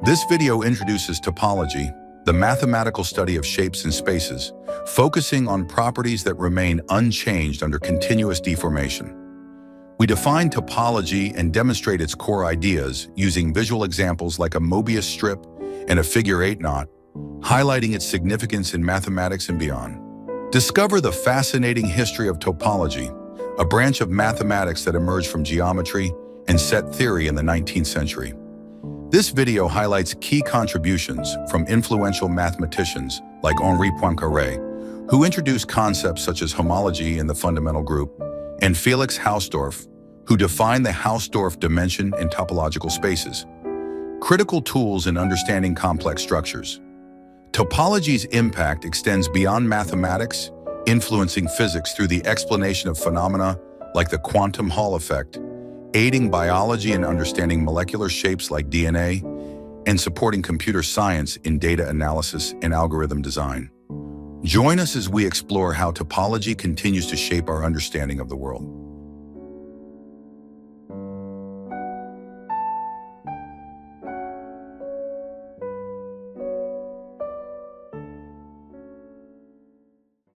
This video introduces topology, the mathematical study of shapes and spaces, focusing on properties that remain unchanged under continuous deformation. We define topology and demonstrate its core ideas using visual examples like a Mobius strip and a figure-8 knot, highlighting its significance in mathematics and beyond. Discover the fascinating history of topology, a branch of mathematics that emerged from geometry and set theory in the 19th century. This video highlights key contributions from influential mathematicians like Henri Poincaré, who introduced concepts such as homology in the fundamental group, and Felix Hausdorff, who defined the Hausdorff dimension in topological spaces, critical tools in understanding complex structures. Topology's impact extends beyond mathematics, influencing physics through the explanation of phenomena like the quantum Hall effect, aiding biology in understanding molecular shapes like DNA, and supporting computer science in data analysis and algorithm design. Join us as we explore how topology continues to shape our understanding of the world.